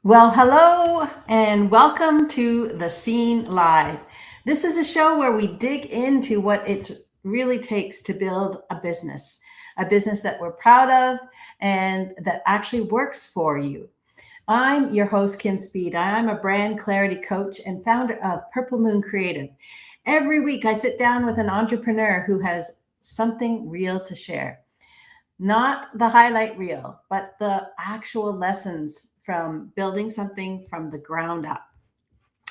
Well, hello and welcome to The Scene Live. This is a show where we dig into what it really takes to build a business that we're proud of and that actually works for you. I'm your host, Kim Speed. I'm a brand clarity coach and founder of Purple Moon Creative. Every week, I sit down with an entrepreneur who has something real to share. Not the highlight reel, but the actual lessons from building something from the ground up.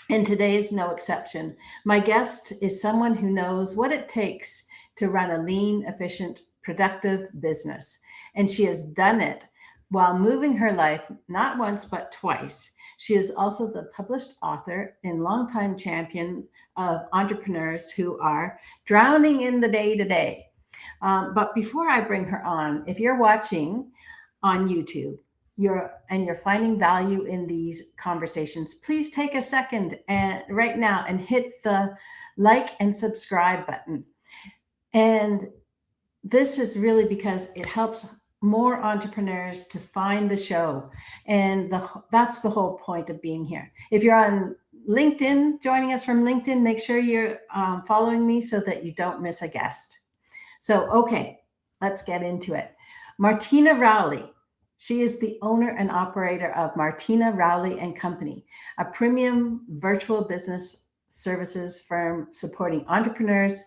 And today is no exception. My guest is someone who knows what it takes to run a lean, efficient, productive business. And she has done it while moving her life not once, but twice. She is also the published author and longtime champion of entrepreneurs who are drowning in the day to day. But before I bring her on, if you're watching on YouTube, you're finding value in these conversations, please take a second and right now and hit the like and subscribe button. And this is really because it helps more entrepreneurs to find the show. And that's the whole point of being here. If you're on LinkedIn, joining us from LinkedIn, make sure you're following me so that you don't miss a guest. So, okay, let's get into it. Martina Rowley. She is the owner and operator of Martina Rowley and Company, a premium virtual business services firm supporting entrepreneurs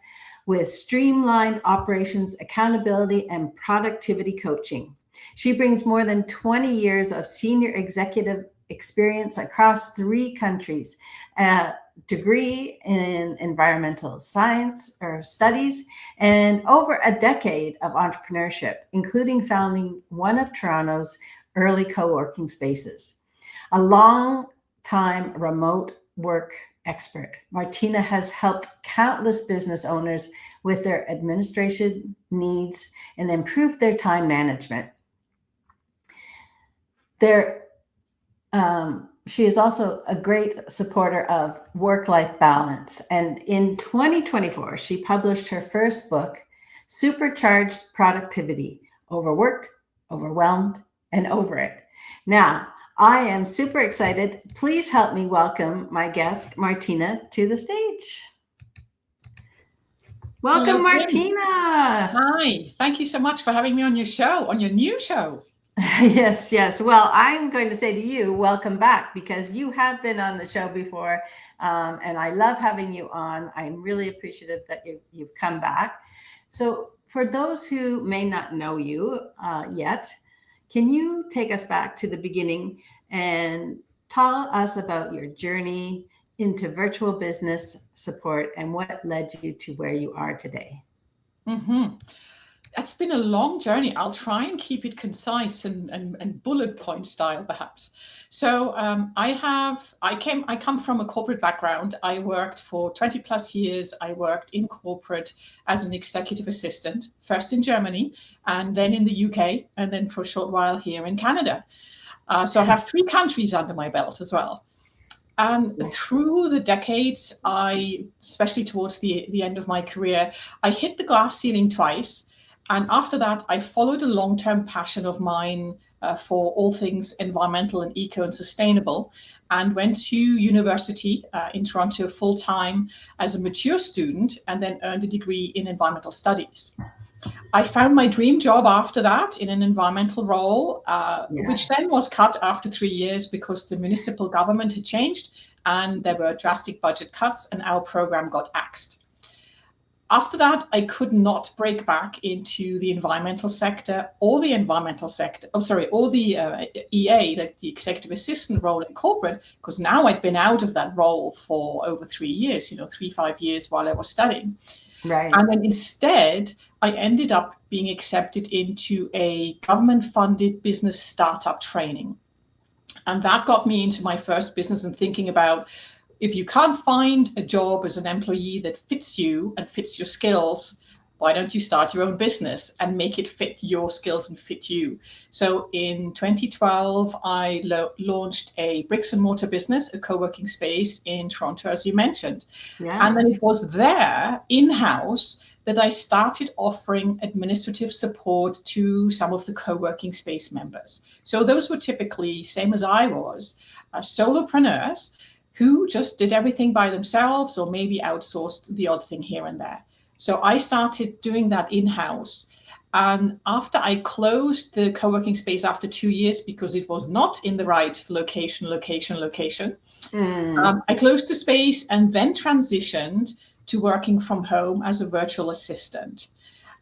with streamlined operations, accountability, and productivity coaching. She brings more than 20 years of senior executive experience across 3 countries, a degree in environmental science or studies, and over a decade of entrepreneurship, including founding one of Toronto's early co-working spaces. A long time remote work expert, Martina has helped countless business owners with their administration needs and improved their time management. She is also a great supporter of work-life balance. And in 2024, she published her first book, Supercharged Productivity, Overworked, Overwhelmed, and Over It. Now, I am super excited. Please help me welcome my guest, Martina, to the stage. Welcome, Hello, Martina. Hi, thank you so much for having me on your show, on your new show. Yes, yes. Well, I'm going to say to you, welcome back, because you have been on the show before, and I love having you on. I'm really appreciative that you've come back. So for those who may not know you yet, can you take us back to the beginning and tell us about your journey into virtual business support and what led you to where you are today? hmm That's been a long journey. I'll try and keep it concise and bullet point style, perhaps. So I come from a corporate background. I worked for 20 plus years. I worked in corporate as an executive assistant, first in Germany, and then in the UK, and then for a short while here in Canada. So I have 3 countries under my belt as well. And through the decades, especially towards the end of my career, I hit the glass ceiling twice. And after that, I followed a long-term passion of mine for all things environmental and eco and sustainable, and went to university in Toronto full-time as a mature student, and then earned a degree in environmental studies. I found my dream job after that in an environmental role, which then was cut after 3 years because the municipal government had changed and there were drastic budget cuts and our program got axed. After that, I could not break back into the environmental sector or the EA, like the executive assistant role in corporate, because now I'd been out of that role for over 3 years, 5 years while I was studying. Right. And then instead, I ended up being accepted into a government-funded business startup training. And that got me into my first business and thinking about, if you can't find a job as an employee that fits you and fits your skills, why don't you start your own business and make it fit your skills and fit you? So in 2012, I launched a bricks and mortar business, a co-working space in Toronto, as you mentioned. Yeah. And then it was there in-house that I started offering administrative support to some of the co-working space members. So those were typically, same as I was, solopreneurs who just did everything by themselves or maybe outsourced the odd thing here and there. So I started doing that in-house. And after I closed the co-working space after 2 years because it was not in the right location, I closed the space and then transitioned to working from home as a virtual assistant.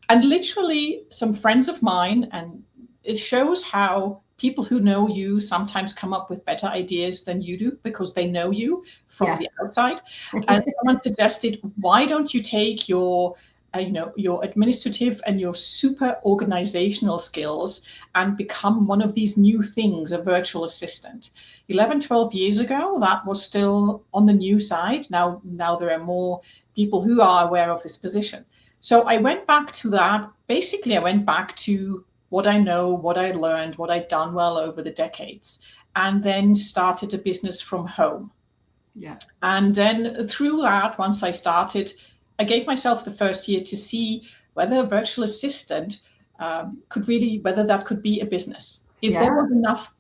And literally some friends of mine, and it shows how people who know you sometimes come up with better ideas than you do because they know you from the outside. And someone suggested, why don't you take your your administrative and your super organizational skills and become one of these new things, a virtual assistant. 11, 12 years ago, that was still on the new side. Now there are more people who are aware of this position. So I went back to that. Basically, I went back to what I know, what I learned, what I'd done well over the decades, and then started a business from home. Yeah. And then through that, once I started, I gave myself the first year to see whether a virtual assistant whether that could be a business, if there was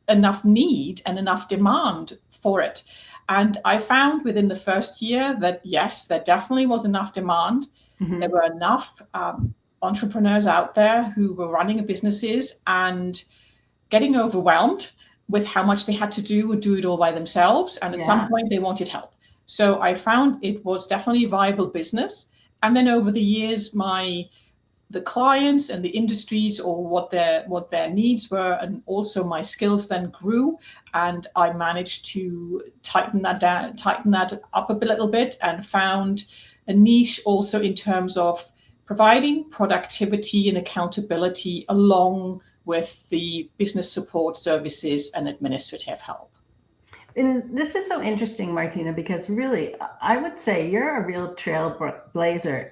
enough need and enough demand for it. And I found within the first year that, yes, there definitely was enough demand. Mm-hmm. There were enough entrepreneurs out there who were running businesses and getting overwhelmed with how much they had to do and do it all by themselves. And at some point they wanted help. So I found it was definitely a viable business. And then over the years, the clients and the industries or what their needs were, and also my skills then grew, and I managed to tighten that up a little bit, and found a niche also in terms of providing productivity and accountability along with the business support services and administrative help. And this is so interesting, Martina, because really, I would say you're a real trailblazer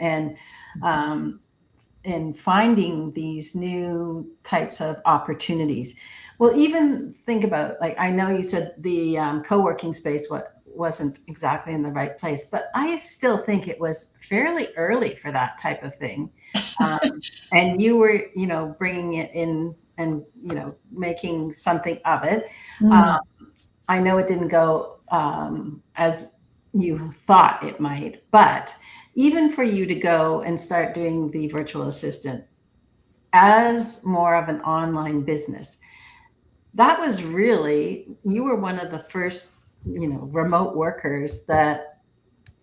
in finding these new types of opportunities. Well, even think about, like, I know you said the co-working space wasn't exactly in the right place, but I still think it was fairly early for that type of thing. And you were, bringing it in and, making something of it. Mm. I know it didn't go as you thought it might, but even for you to go and start doing the virtual assistant as more of an online business, that was really, you were one of the first, remote workers that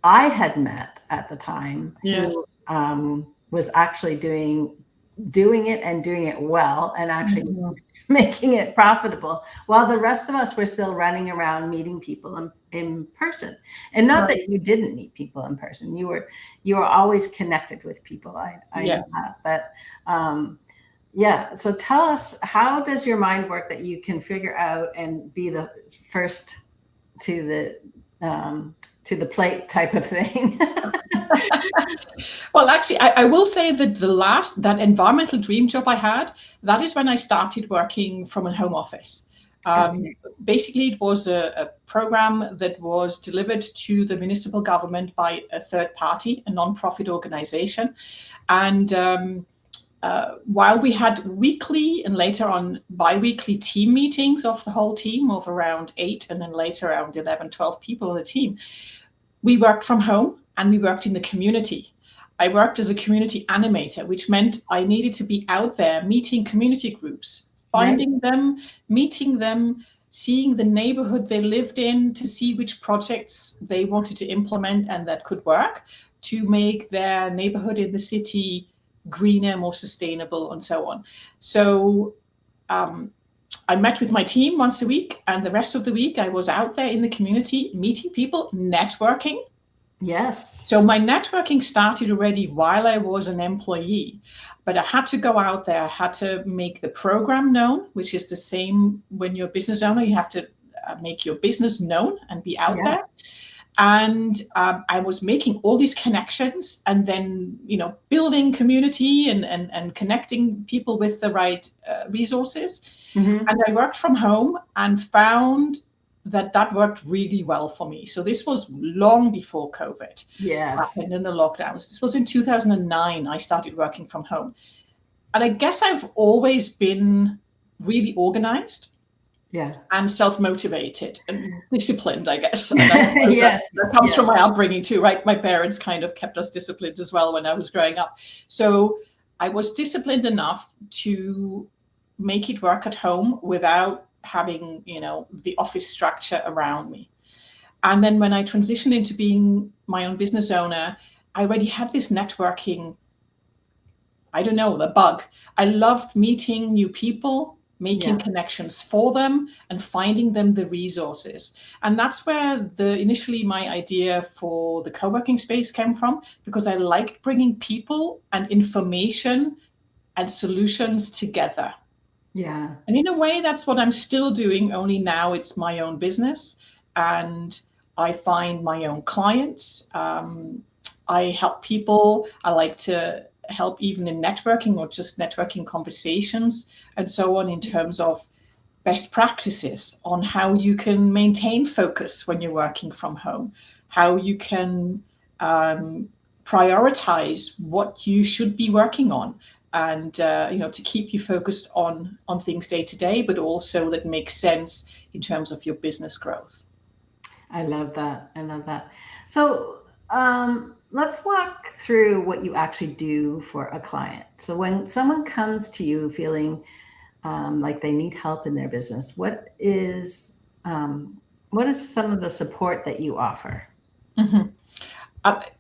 I had met at the time. Yes. Who was actually doing it and doing it well, and actually making it profitable, while the rest of us were still running around meeting people in person. And not that you didn't meet people in person, you were always connected with people. I know that, but so tell us, how does your mind work that you can figure out and be the first to the plate type of thing? Well, actually, I will say that that environmental dream job I had, that is when I started working from a home office. Basically, it was a program that was delivered to the municipal government by a third party, a non-profit organization. And while we had weekly and later on bi-weekly team meetings of the whole team of around 8, and then later around 11, 12 people on the team, we worked from home and we worked in the community. I worked as a community animator, which meant I needed to be out there meeting community groups, finding them, meeting them, seeing the neighborhood they lived in to see which projects they wanted to implement and that could work to make their neighborhood in the city greener, more sustainable, and so on. So I met with my team once a week, and the rest of the week I was out there in the community meeting people, networking. Yes. So my networking started already while I was an employee, but I had to go out there. I had to make the program known, which is the same when you're a business owner. You have to make your business known and be out there. And I was making all these connections, and then, building community and connecting people with the right resources. Mm-hmm. And I worked from home and found that worked really well for me. So this was long before COVID Yes. happened and the lockdowns. This was in 2009. I started working from home. And I guess I've always been really organized. Yeah. And self-motivated and disciplined, I guess. And Yes. that comes from my upbringing too, right? My parents kind of kept us disciplined as well when I was growing up. So I was disciplined enough to make it work at home without having, the office structure around me. And then when I transitioned into being my own business owner, I already had this networking, I don't know, the bug. I loved meeting new people, making connections for them, and finding them the resources. And that's where initially my idea for the co-working space came from, because I liked bringing people and information and solutions together. Yeah. And in a way, that's what I'm still doing, only now it's my own business. And I find my own clients. I help people. I like to help even in networking or just networking conversations and so on, in terms of best practices on how you can maintain focus when you're working from home, how you can prioritize what you should be working on, and to keep you focused on things day to day, but also that makes sense in terms of your business growth. I love that. I love that. So let's walk through what you actually do for a client. So when someone comes to you feeling like they need help in their business, what is some of the support that you offer? Mm-hmm.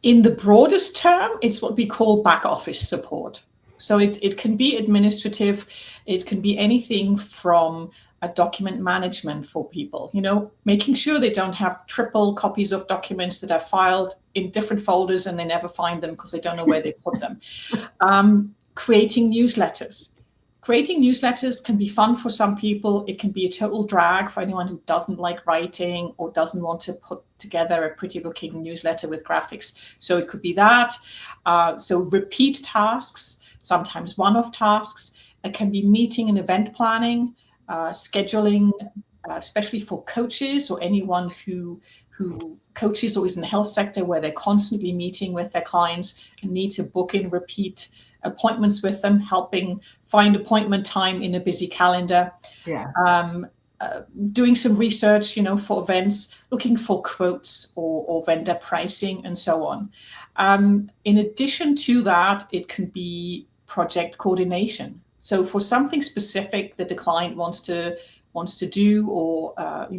In the broadest term, it's what we call back office support. So it can be administrative. It can be anything from a document management for people, making sure they don't have triple copies of documents that are filed in different folders and they never find them because they don't know where they put them. Creating newsletters. Creating newsletters can be fun for some people. It can be a total drag for anyone who doesn't like writing or doesn't want to put together a pretty looking newsletter with graphics. So it could be that. So repeat tasks, sometimes one-off tasks. It can be meeting and event planning, scheduling, especially for coaches or anyone who coaches or is in the health sector, where they're constantly meeting with their clients and need to book in repeat appointments with them, helping find appointment time in a busy calendar. Doing some research, for events, looking for quotes or vendor pricing and so on. In addition to that, it can be project coordination. So for something specific that the client wants to do or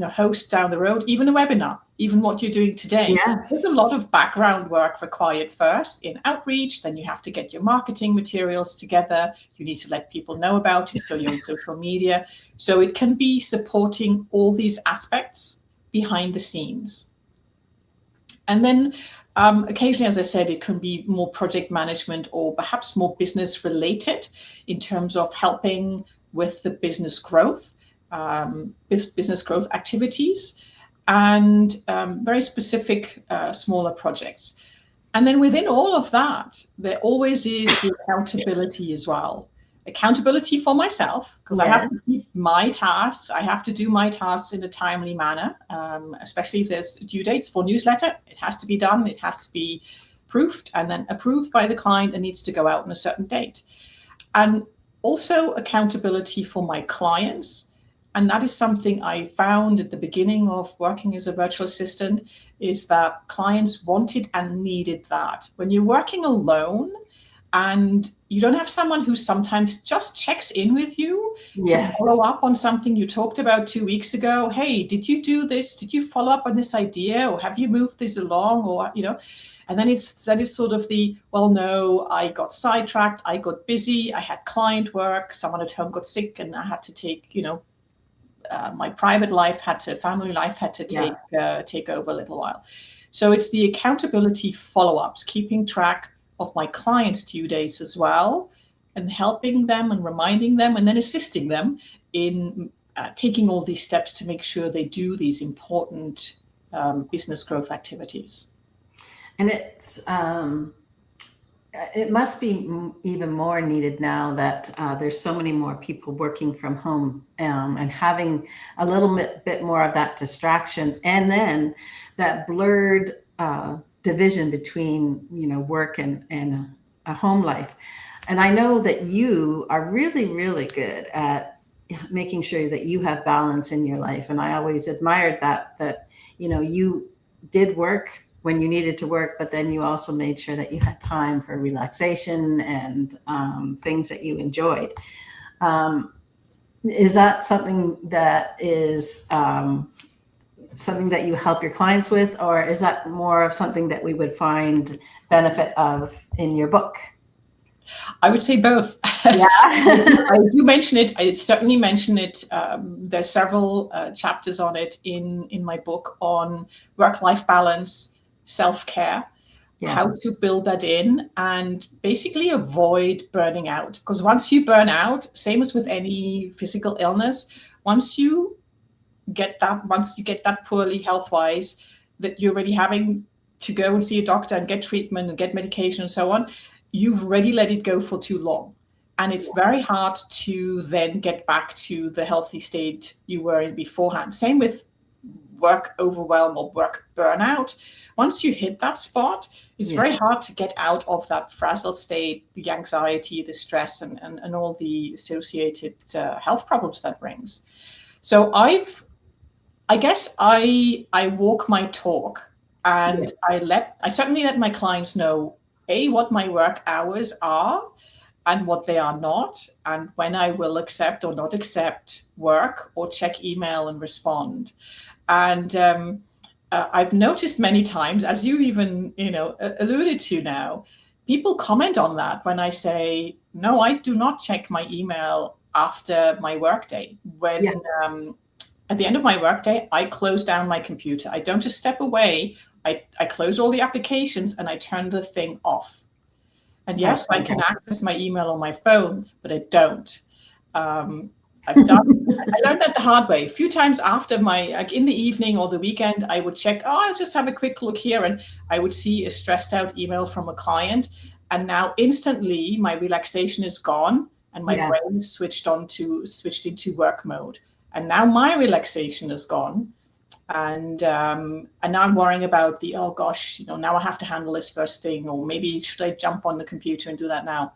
host down the road, even a webinar, even what you're doing today. Yes. There's a lot of background work required first in outreach. Then you have to get your marketing materials together. You need to let people know about it, so you're on social media. So it can be supporting all these aspects behind the scenes. And then occasionally, as I said, it can be more project management or perhaps more business related in terms of helping with the business growth. Business growth activities and very specific smaller projects. And then within all of that, there always is the accountability as well. Accountability for myself, because I have to keep my tasks. I have to do my tasks in a timely manner, especially if there's due dates for newsletter. It has to be done. It has to be proofed and then approved by the client and needs to go out on a certain date. And also accountability for my clients. And that is something I found at the beginning of working as a virtual assistant, is that clients wanted and needed that. When you're working alone and you don't have someone who sometimes just checks in with you to follow up on something you talked about 2 weeks ago. Hey, did you do this? Did you follow up on this idea? Or have you moved this along? Or, and then it's sort of the, well, no, I got sidetracked. I got busy. I had client work. Someone at home got sick and I had to take, my private life family life had to take over a little while. So it's the accountability follow-ups, keeping track of my clients' due dates as well, and helping them and reminding them and then assisting them in taking all these steps to make sure they do these important business growth activities. And it must be even more needed now that there's so many more people working from home, and having a little bit more of that distraction, and then that blurred division between, work and a home life. And I know that you are really, really good at making sure that you have balance in your life. And I always admired that, you did work when you needed to work, but then you also made sure that you had time for relaxation and things that you enjoyed. Is that something that is something that you help your clients with, or is that more of something that we would find benefit of in your book? I would say both. Yeah. I do mention it. I certainly mention it. There's several chapters on it in my book on work-life balance, self-care, how to build that in, and basically avoid burning out. Because once you burn out, same as with any physical illness, once you get that poorly health-wise, that you're already having to go and see a doctor and get treatment and get medication and so on, you've already let it go for too long. And it's very hard to then get back to the healthy state you were in beforehand. Same with work overwhelm or work burnout. Once you hit that spot, it's very hard to get out of that frazzled state, the anxiety, the stress, and all the associated health problems that brings. So I guess I walk my talk, and I certainly let my clients know what my work hours are and what they are not, and when I will accept or not accept work or check email and respond. And I've noticed many times, as you even alluded to now, people comment on that when I say, no, I do not check my email after my workday. When at the end of my workday, I close down my computer. I don't just step away. I close all the applications and I turn the thing off. And yes, I can access my email on my phone, but I don't. I learned that the hard way. A few times after in the evening or the weekend, I would check, I'll just have a quick look here. And I would see a stressed out email from a client. And now instantly my relaxation is gone and my brain is switched into work mode. And now my relaxation is gone. And now I'm worrying about oh gosh, now I have to handle this first thing, or maybe should I jump on the computer and do that now?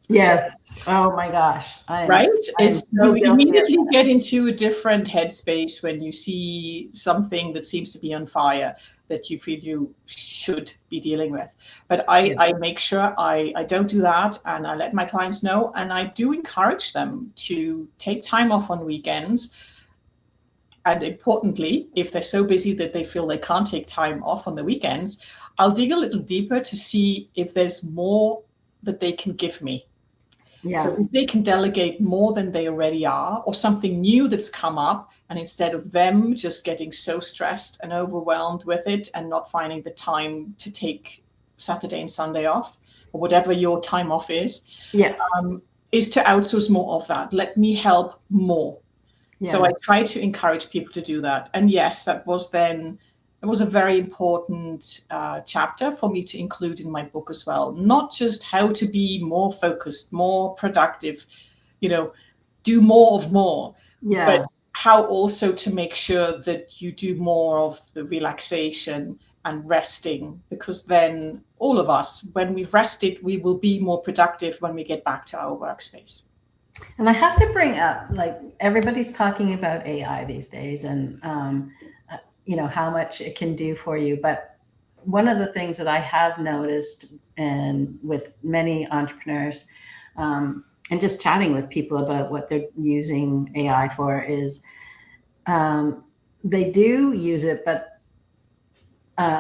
Yes. Oh my gosh. You immediately get into a different headspace when you see something that seems to be on fire that you feel you should be dealing with. But I make sure I don't do that, and I let my clients know, and I do encourage them to take time off on weekends. And importantly, if they're so busy that they feel they can't take time off on the weekends, I'll dig a little deeper to see if there's more that they can give me. So if they can delegate more than they already are, or something new that's come up, and instead of them just getting so stressed and overwhelmed with it and not finding the time to take Saturday and Sunday off, or whatever your time off is, is to outsource more of that. Let me help more. So I try to encourage people to do that. And yes, it was a very important chapter for me to include in my book as well. Not just how to be more focused, more productive, do more of more, but how also to make sure that you do more of the relaxation and resting, because then all of us, when we've rested, we will be more productive when we get back to our workspace. And I have to bring up, everybody's talking about AI these days, and how much it can do for you. But one of the things that I have noticed, and with many entrepreneurs, and just chatting with people about what they're using AI for, is they do use it, but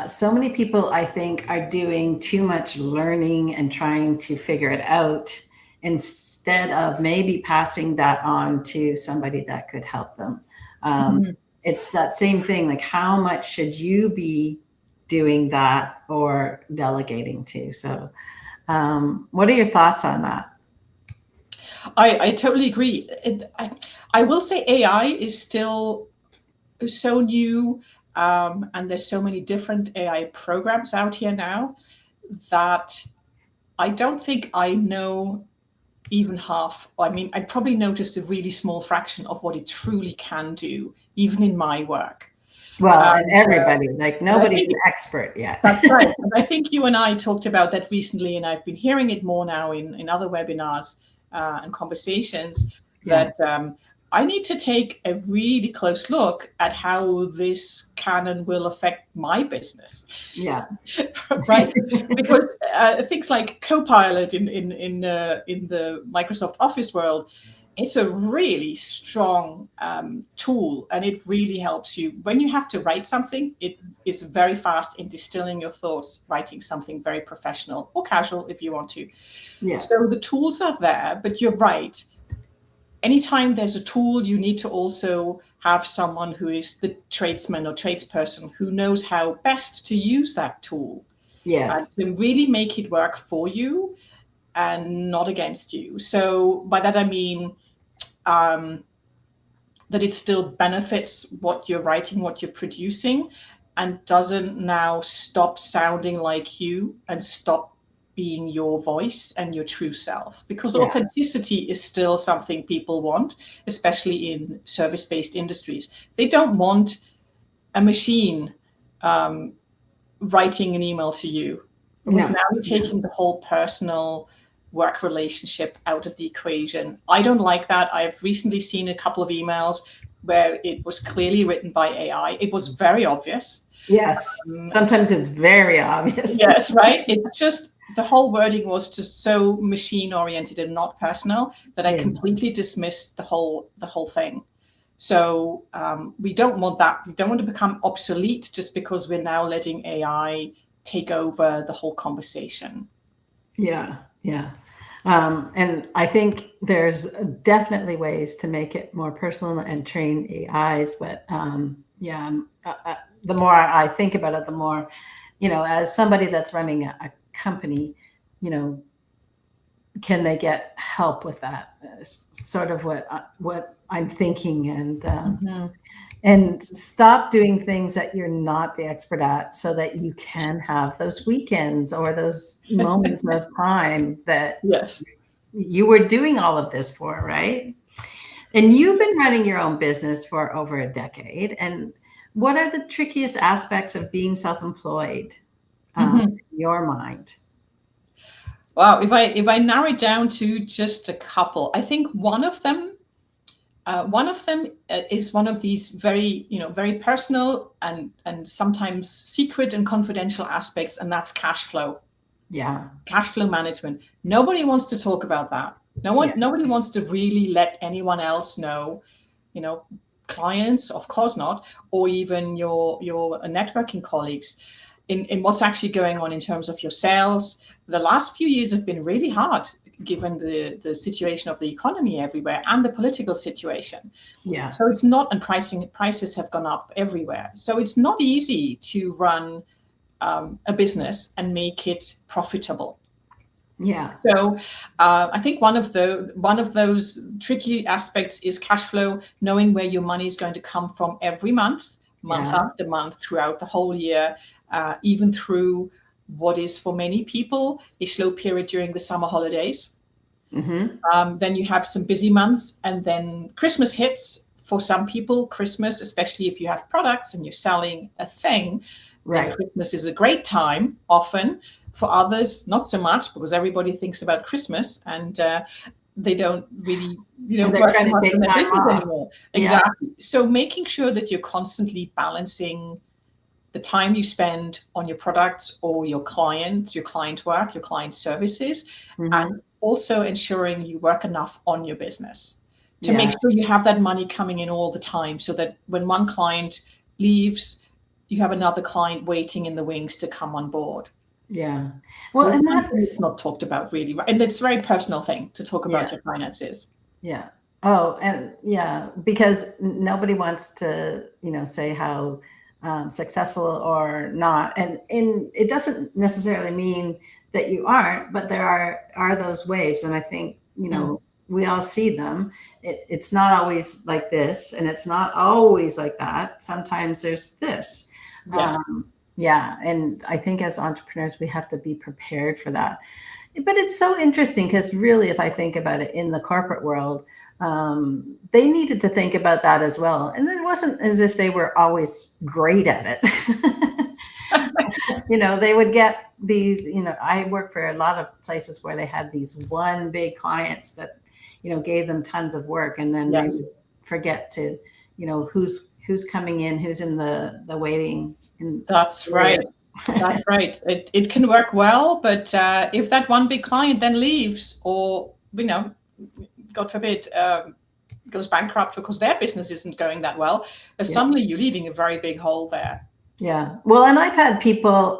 so many people, I think, are doing too much learning and trying to figure it out, instead of maybe passing that on to somebody that could help them. It's that same thing. How much should you be doing that or delegating to? So what are your thoughts on that? I totally agree. I will say AI is still so new, and there's so many different AI programs out here now that I don't think I know even half. I mean, I probably know just a really small fraction of what it truly can do, even in my work. Well, and everybody, like And I nobody's think an expert yet. that's right. And I think you and I talked about that recently, and I've been hearing it more now in other webinars and conversations Yeah. that I need to take a really close look at how this can and will affect my business. Yeah. Right? Because things like Copilot in the Microsoft Office world, it's a really strong tool, and it really helps you when you have to write something. It is very fast in distilling your thoughts, writing something very professional or casual if you want to. Yeah. So the tools are there, but you're right. Anytime there's a tool, you need to also have someone who is the tradesman or tradesperson who knows how best to use that tool. Yes. To really make it work for you and not against you. So by that I mean that it still benefits what you're writing, what you're producing, and doesn't now stop sounding like you and stop being your voice and your true self. Because authenticity is still something people want, especially in service-based industries. They don't want a machine writing an email to you, because now you're taking the whole personal work relationship out of the equation. I don't like that. I've recently seen a couple of emails where it was clearly written by AI. It was very obvious. Yes. Sometimes it's very obvious. Yes, right. It's just the whole wording was just so machine oriented and not personal that I completely dismissed the whole thing. So we don't want that. We don't want to become obsolete just because we're now letting AI take over the whole conversation. Yeah, yeah. And I think there's definitely ways to make it more personal and train AIs. But the more I think about it, the more, as somebody that's running a company, can they get help with that? Sort of what I'm thinking, and stop doing things that you're not the expert at, so that you can have those weekends or those moments of time that you were doing all of this for, right? And you've been running your own business for over a decade. And what are the trickiest aspects of being self-employed in your mind? Wow, if I narrow it down to just a couple, I think one of them is one of these very personal and sometimes secret and confidential aspects, and that's cash flow. Yeah, cash flow management. Nobody wants to talk about that. Nobody wants to really let anyone else know. Clients, of course not, or even your networking colleagues, in what's actually going on in terms of your sales. The last few years have been really hard, given the situation of the economy everywhere and the political situation. Yeah. So it's not, and prices have gone up everywhere. So it's not easy to run a business and make it profitable. Yeah. So I think one of those tricky aspects is cash flow, knowing where your money is going to come from every month after month, throughout the whole year, even through what is for many people a slow period during the summer holidays. Then you have some busy months, and then Christmas hits. For some people, Christmas, especially if you have products and you're selling a thing, then Christmas is a great time often. For others, not so much, because everybody thinks about Christmas and they don't really, work too much on their business anymore. Exactly. So making sure that you're constantly balancing the time you spend on your products or your client work, your client services, and also ensuring you work enough on your business to make sure you have that money coming in all the time, so that when one client leaves, you have another client waiting in the wings to come on board. Yeah. Well, and that's not talked about really. And it's a very personal thing to talk about your finances. Yeah. Oh, and because nobody wants to, say how successful or not. And it doesn't necessarily mean that you aren't, but there are those waves. And I think, we all see them. It's not always like this, and it's not always like that. Sometimes there's this. Yes. Yeah, and I think as entrepreneurs, we have to be prepared for that. But it's so interesting because really, if I think about it in the corporate world, they needed to think about that as well. And it wasn't as if they were always great at it. They would get these, I work for a lot of places where they had these one big clients that, gave them tons of work. And then they Yes. would forget to, who's coming in, who's in the waiting. That's right. That's right. It can work well, but if that one big client then leaves, or God forbid, goes bankrupt because their business isn't going that well, suddenly you're leaving a very big hole there. Yeah. Well, and I've had people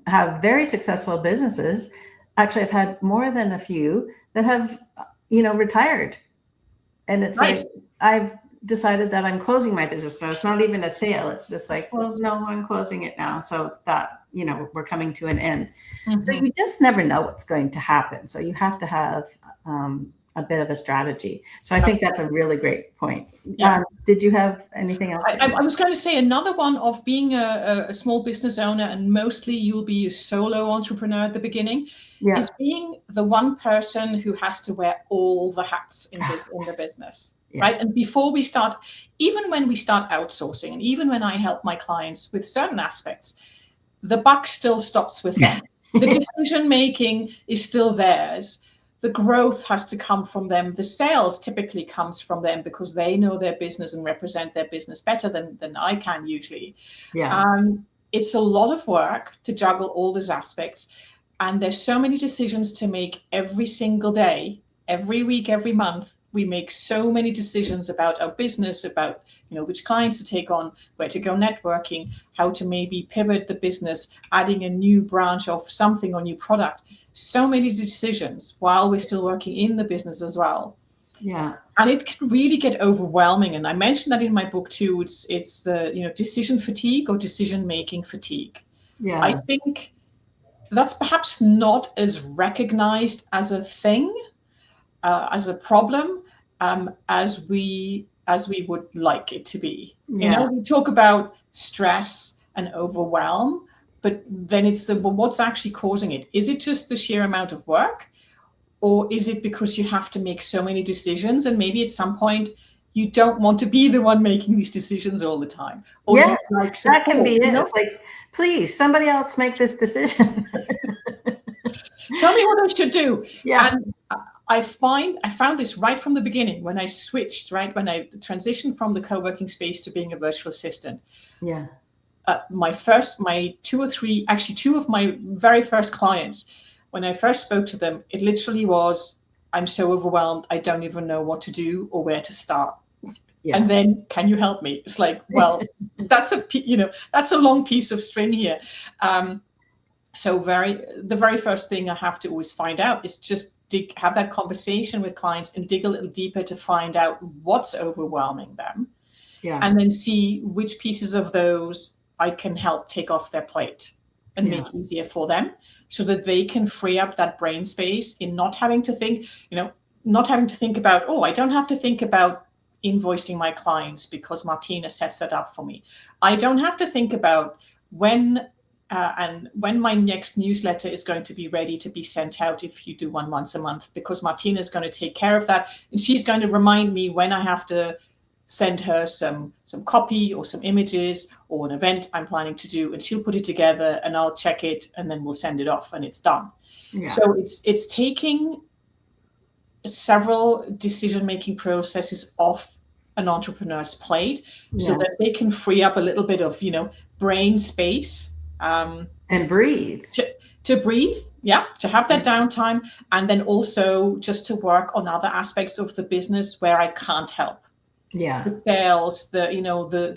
have very successful businesses. Actually, I've had more than a few that have, retired. And it's Right. like, I've decided that I'm closing my business. So it's not even a sale. It's just like, well, no, I'm closing it now. So that, we're coming to an end. Mm-hmm. So you just never know what's going to happen. So you have to have a bit of a strategy. So I think that's a really great point. Yeah. Did you have anything else? I was going to say another one of being a small business owner, and mostly you'll be a solo entrepreneur at the beginning, is being the one person who has to wear all the hats in the business. Yes. Right. And before we start, even when we start outsourcing, and even when I help my clients with certain aspects, the buck still stops with them. The decision making is still theirs. The growth has to come from them. The sales typically comes from them because they know their business and represent their business better than I can usually. Yeah. It's a lot of work to juggle all those aspects. And there's so many decisions to make every single day, every week, every month. We make so many decisions about our business, about which clients to take on, where to go networking, how to maybe pivot the business, adding a new branch of something or new product. So many decisions while we're still working in the business as well. Yeah. And it can really get overwhelming. And I mentioned that in my book too. It's the decision fatigue or decision making fatigue. Yeah. I think that's perhaps not as recognized as a thing, as a problem, as we would like it to be. Yeah. We talk about stress and overwhelm, but then it's what's actually causing it? Is it just the sheer amount of work, or is it because you have to make so many decisions, and maybe at some point you don't want to be the one making these decisions all the time? Or yes, that can be it. It's like, please, somebody else make this decision. Tell me what I should do. Yeah. And I found this right from the beginning when I switched, when I transitioned from the co-working space to being a virtual assistant. Yeah. Two of my very first clients, when I first spoke to them, it literally was, I'm so overwhelmed, I don't even know what to do or where to start. Yeah. And then, can you help me? It's like, well, that's a long piece of string here. So the very first thing I have to always find out is just have that conversation with clients and dig a little deeper to find out what's overwhelming them. Yeah. And then see which pieces of those I can help take off their plate and make easier for them, so that they can free up that brain space in not having to think, about, oh, I don't have to think about invoicing my clients because Martina sets that up for me. I don't have to think about when my next newsletter is going to be ready to be sent out, if you do one once a month, because Martina is going to take care of that, and she's going to remind me when I have to send her some copy or some images or an event I'm planning to do, and she'll put it together and I'll check it, and then we'll send it off and it's done. Yeah. So it's taking several decision-making processes off an entrepreneur's plate, so that they can free up a little bit of brain space. And breathe. To breathe, to have that downtime, and then also just to work on other aspects of the business where I can't help. Yeah, the sales, the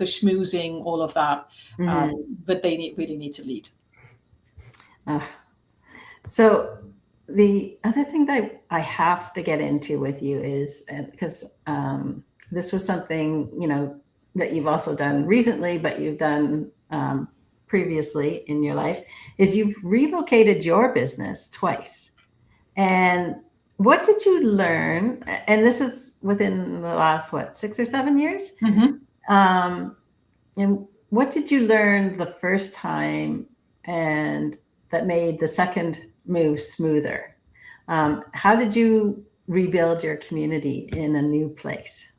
schmoozing, all of that, that they really need to lead. So the other thing that I have to get into with you is, because this was something that you've also done recently, but you've done previously in your life, is you've relocated your business twice. And What did you learn? And this is within the last, what, 6 or 7 years? Um, and what did you learn the first time and that made the second move smoother? How did you rebuild your community in a new place?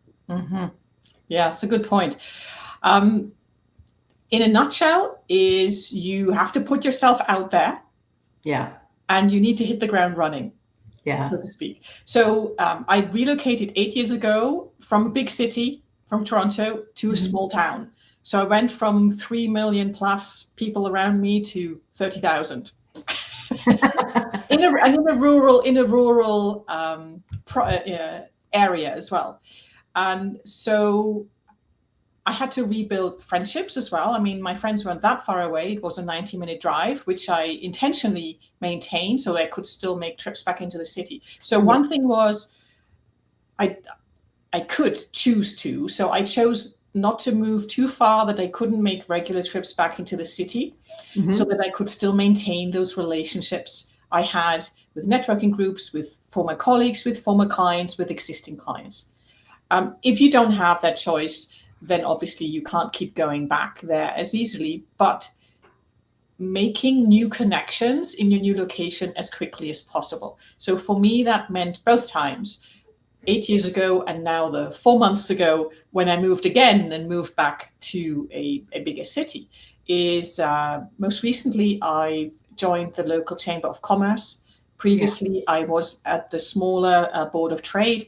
Yeah, it's a good point. In a nutshell, is you have to put yourself out there. Yeah. And you need to hit the ground running, Yeah. so to speak. So I relocated 8 years ago from a big city, from Toronto, to a small town. So I went from 3 million plus people around me to 30,000. in a rural area as well. And so I had to rebuild friendships as well. I mean, my friends weren't that far away. It was a 90-minute drive, which I intentionally maintained so I could still make trips back into the city. So one thing was I could choose to. So I chose not to move too far that I couldn't make regular trips back into the city, so that I could still maintain those relationships I had with networking groups, with former colleagues, with former clients, with existing clients. If you don't have that choice, then obviously you can't keep going back there as easily, but making new connections in your new location as quickly as possible. So for me, that meant both times, 8 years ago and now the 4 months ago when I moved again and moved back to a bigger city, is most recently I joined the local Chamber of Commerce. Previously, I was at the smaller Board of Trade,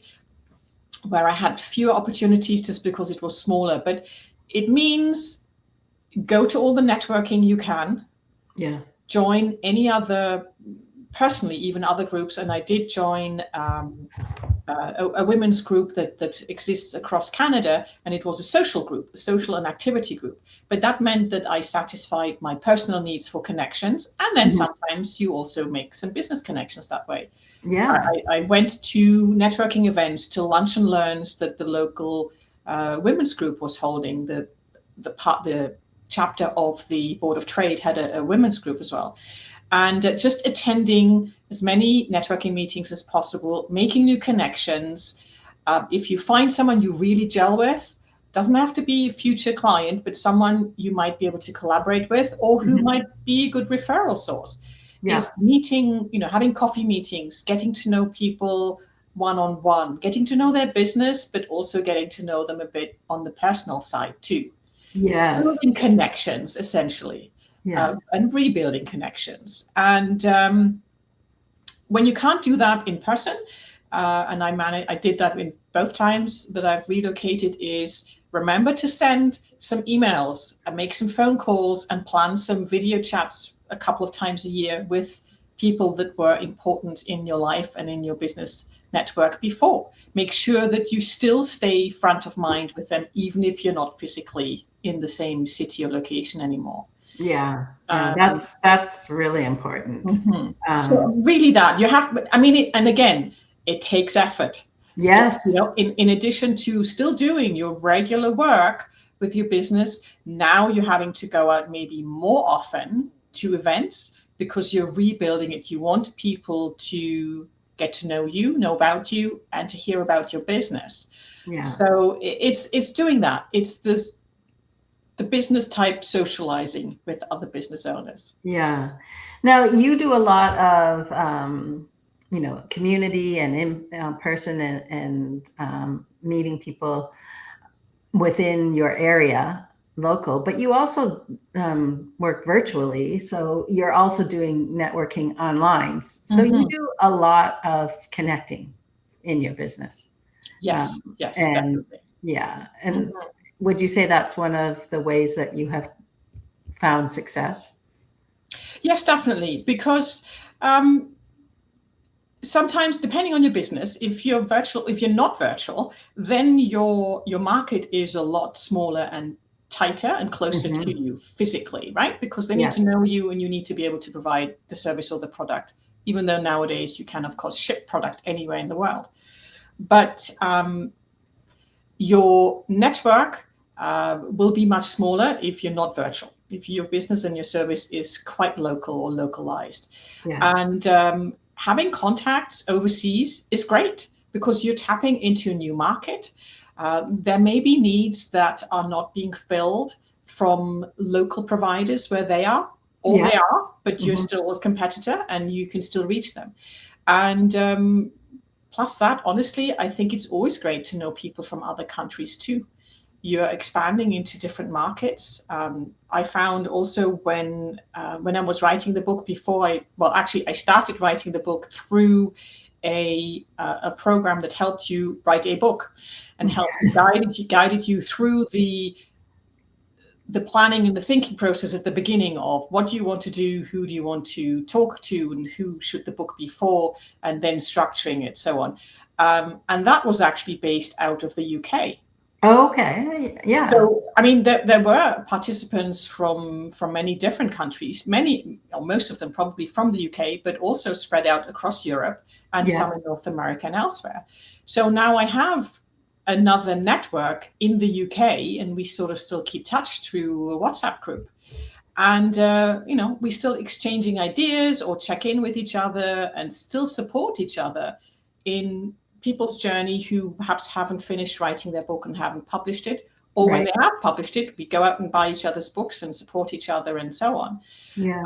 where I had fewer opportunities just because it was smaller. But it means go to all the networking you can. Yeah. Join any other, personally, even other groups. And I did join a women's group that exists across Canada. And it was a social group, a social and activity group. But that meant that I satisfied my personal needs for connections. And then sometimes you also make some business connections that way. Yeah. I went to networking events, to lunch and learns that the local women's group was holding. The chapter of the Board of Trade had a women's group as well. And just attending as many networking meetings as possible, making new connections. If you find someone you really gel with, doesn't have to be a future client, but someone you might be able to collaborate with, or who might be a good referral source. Is meeting, having coffee meetings, getting to know people one-on-one, getting to know their business, but also getting to know them a bit on the personal side too. Yes. Building connections, essentially, and rebuilding connections. And when you can't do that in person, and I did that in both times that I've relocated, is remember to send some emails and make some phone calls and plan some video chats a couple of times a year with people that were important in your life and in your business network before. Make sure that you still stay front of mind with them, even if you're not physically in the same city or location anymore. Yeah, that's really important. So really that you have, and again, it takes effort. Yes. In addition to still doing your regular work with your business, now you're having to go out maybe more often to events because you're rebuilding it. You want people to get to know you, know about you, and to hear about your business. Yeah. So it's doing that. It's the business type socializing with other business owners. Yeah. Now you do a lot of community and in person and meeting people within your area, local, but you also work virtually. So you're also doing networking online. So you do a lot of connecting in your business. Yes, yes, and definitely. Yeah. And would you say that's one of the ways that you have found success? Yes, definitely. Because sometimes, depending on your business, if you're not virtual, then your market is a lot smaller and tighter and closer to you physically, right? Because they need to know you and you need to be able to provide the service or the product, even though nowadays you can, of course, ship product anywhere in the world. But your network will be much smaller if you're not virtual, if your business and your service is quite local or localized. And having contacts overseas is great because you're tapping into a new market. There may be needs that are not being filled from local providers where they are, or Yeah. they are, but you're Mhm. still a competitor and you can still reach them. And plus that, honestly, I think it's always great to know people from other countries too. You're expanding into different markets. I found also when I was writing the book I started writing the book through a program that helped you write a book and guided you through the planning and the thinking process at the beginning of what do you want to do, who do you want to talk to, and who should the book be for, and then structuring it, so on. And that was actually based out of the UK. Okay. Yeah. So, I mean, there were participants from many different countries, many, or most of them probably from the UK, but also spread out across Europe and Yeah. some in North America and elsewhere. So now I have another network in the UK, and we sort of still keep touch through a WhatsApp group. And, we still exchanging ideas or check in with each other and still support each other in people's journey who perhaps haven't finished writing their book and haven't published it. Or when Right. they have published it, we go out and buy each other's books and support each other and so on. Yeah.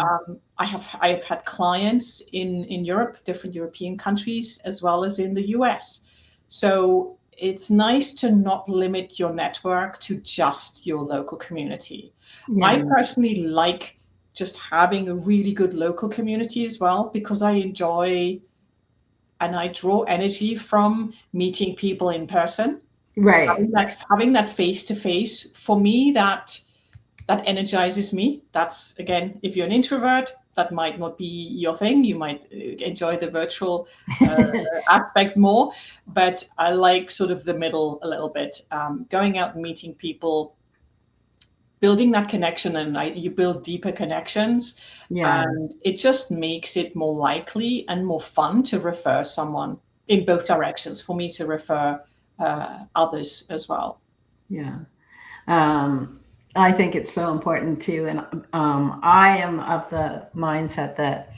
I have had clients in Europe, different European countries, as well as in the US. So it's nice to not limit your network to just your local community. I Yeah. personally like just having a really good local community as well, because I enjoy and I draw energy from meeting people in person. Right. Having that face to face, for me, that energizes me. That's, again, if you're an introvert, that might not be your thing. You might enjoy the virtual aspect more, but I like sort of the middle a little bit. Going out and meeting people, building that connection, and you build deeper connections, Yeah. and it just makes it more likely and more fun to refer someone in both directions, for me to refer others as well. Yeah. I think it's so important too. And I am of the mindset that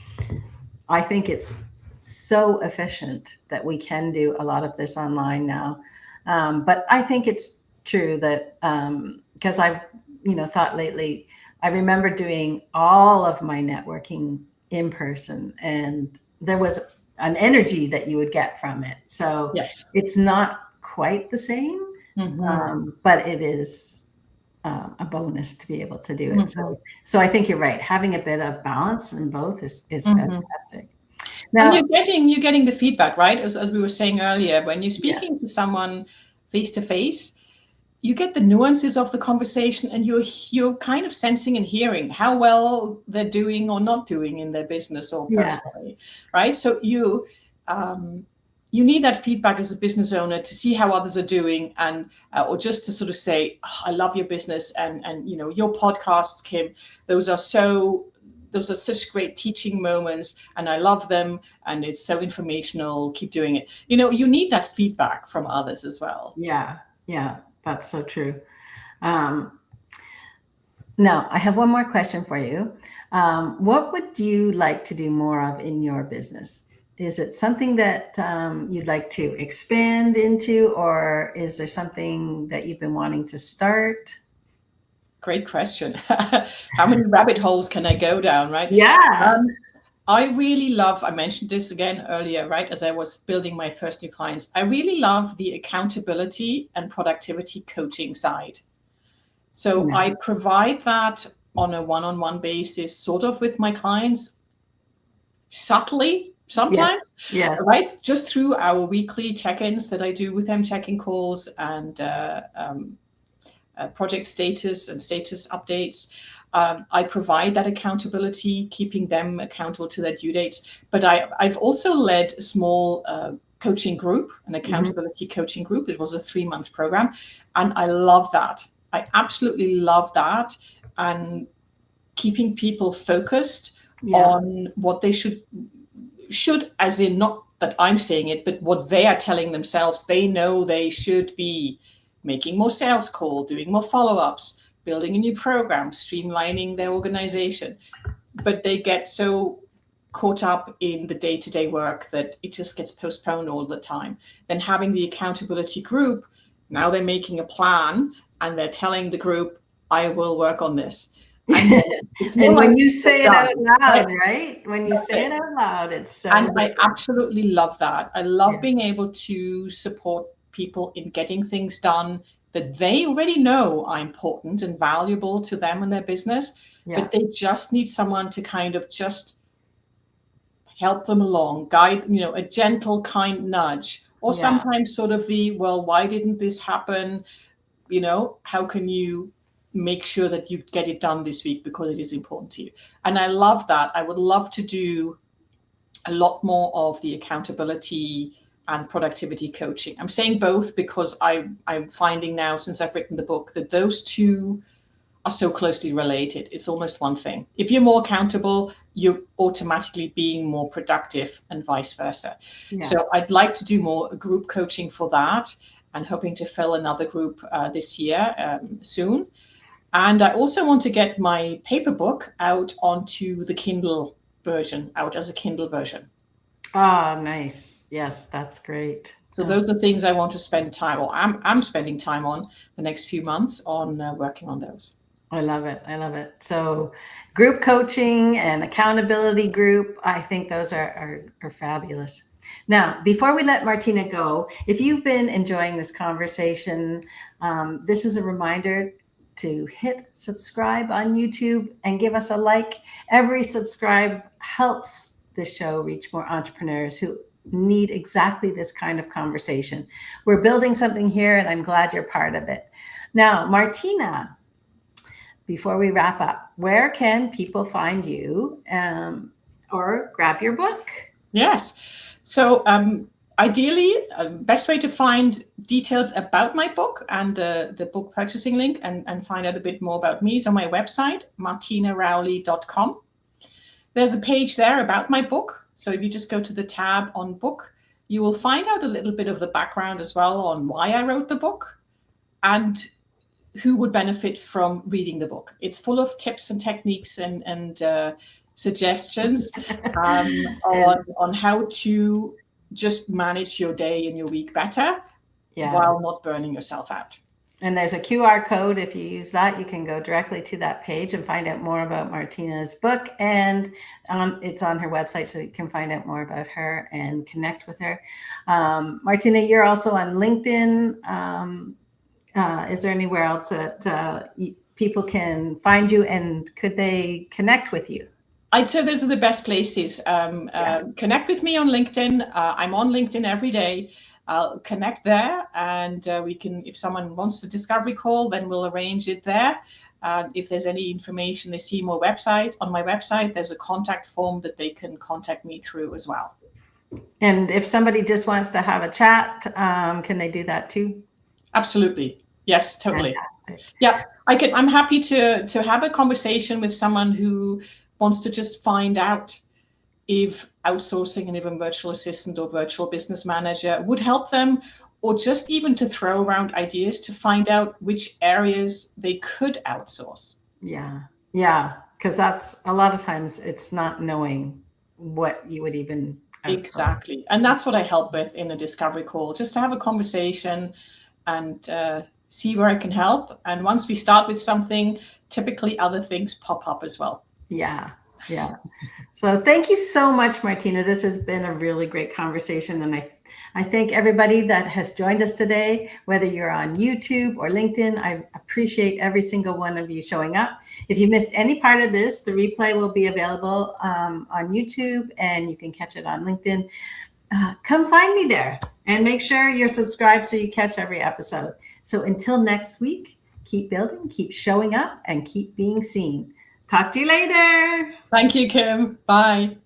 I think it's so efficient that we can do a lot of this online now. But I think it's true that because I've, thought lately, I remember doing all of my networking in person, and there was an energy that you would get from it. So Yes. it's not quite the same, Mm-hmm. but it is a bonus to be able to do it. Mm-hmm. So I think you're right. Having a bit of balance in both is Mm-hmm. fantastic. And Now, you're getting the feedback, right? As we were saying earlier, when you're yeah, speaking to someone face to face, you get the nuances of the conversation, and you're kind of sensing and hearing how well they're doing or not doing in their business or yeah, personally, right? So you need that feedback as a business owner to see how others are doing, and or just to sort of say, oh, I love your business, and your podcasts, Kim, those are such great teaching moments, and I love them, and it's so informational. Keep doing it. You need that feedback from others as well. yeah. That's so true. Um, Now, I have one more question for you. What would you like to do more of in your business? Is it something that you'd like to expand into, or is there something that you've been wanting to start? Great question. How many rabbit holes can I go down, right? Yeah. I really love, I mentioned this again earlier, right, as I was building my first new clients, I really love the accountability and productivity coaching side. So Yeah. I provide that on a one-on-one basis, sort of with my clients, subtly Yes. sometimes, Yes. right? Just through our weekly check-ins that I do with them, check-in calls and project status and status updates. I provide that accountability, keeping them accountable to their due dates. But I've also led a small coaching group, an accountability coaching group. It was a 3-month program, and I love that. I absolutely love that, and keeping people focused Yeah. on what they should, as in not that I'm saying it, but what they are telling themselves. They know they should be making more sales calls, doing more follow-ups, building a new program, streamlining their organization. But they get so caught up in the day-to-day work that it just gets postponed all the time. Then having the accountability group, now they're making a plan and they're telling the group, I will work on this. And it's And more when like you say it out loud, right? right? When you say it out loud, it's so And I different. absolutely love that. I love Yeah. being able to support people in getting things done that they already know are important and valuable to them and their business, Yeah. but they just need someone to kind of just help them along, guide, a gentle, kind nudge, or Yeah. sometimes sort of well, why didn't this happen? How can you make sure that you get it done this week because it is important to you? And I love that. I would love to do a lot more of the accountability and productivity coaching. I'm saying both because I'm finding now, since I've written the book, that those two are so closely related. It's almost one thing. If you're more accountable, you're automatically being more productive and vice versa. Yeah. So I'd like to do more group coaching for that, and hoping to fill another group this year soon. And I also want to get my paper book out onto the Kindle version, out as a Kindle version. Oh, nice. Yes, that's great. So those are things I want to spend time, or I'm spending time on the next few months on working on those. I love it. I love it. So group coaching and accountability group, I think those are fabulous. Now, before we let Martina go, if you've been enjoying this conversation, this is a reminder to hit subscribe on YouTube and give us a like. Every subscribe helps this show reach more entrepreneurs who need exactly this kind of conversation. We're building something here, and I'm glad you're part of it. Now, Martina, before we wrap up, where can people find you or grab your book? Yes. So ideally, best way to find details about my book and the book purchasing link and find out a bit more about me is on my website, martinarowley.com. There's a page there about my book. So if you just go to the tab on book, you will find out a little bit of the background as well on why I wrote the book and who would benefit from reading the book. It's full of tips and techniques and suggestions on how to just manage your day and your week better while not burning yourself out. And there's a QR code. If you use that, you can go directly to that page and find out more about Martina's book. And it's on her website, so you can find out more about her and connect with her. Martina, you're also on LinkedIn. Is there anywhere else that people can find you, and could they connect with you? I'd say those are the best places. Connect with me on LinkedIn. I'm on LinkedIn every day. I'll connect there, and we can, if someone wants a discovery call, then we'll arrange it there. If there's any information they see on my website, there's a contact form that they can contact me through as well. And if somebody just wants to have a chat, can they do that too? Absolutely. Yes, totally. Fantastic. Yeah, I'm happy to have a conversation with someone who wants to just find out if outsourcing and even virtual assistant or virtual business manager would help them, or just even to throw around ideas to find out which areas they could outsource. Yeah, because that's a lot of times it's not knowing what you would even outsource. Exactly. And that's what I help with in a discovery call, just to have a conversation and see where I can help. And once we start with something, typically other things pop up as well. Yeah. So thank you so much, Martina. This has been a really great conversation. And I thank everybody that has joined us today, whether you're on YouTube or LinkedIn. I appreciate every single one of you showing up. If you missed any part of this, the replay will be available on YouTube, and you can catch it on LinkedIn. Come find me there and make sure you're subscribed so you catch every episode. So until next week, keep building, keep showing up, and keep being seen. Talk to you later. Thank you, Kim. Bye.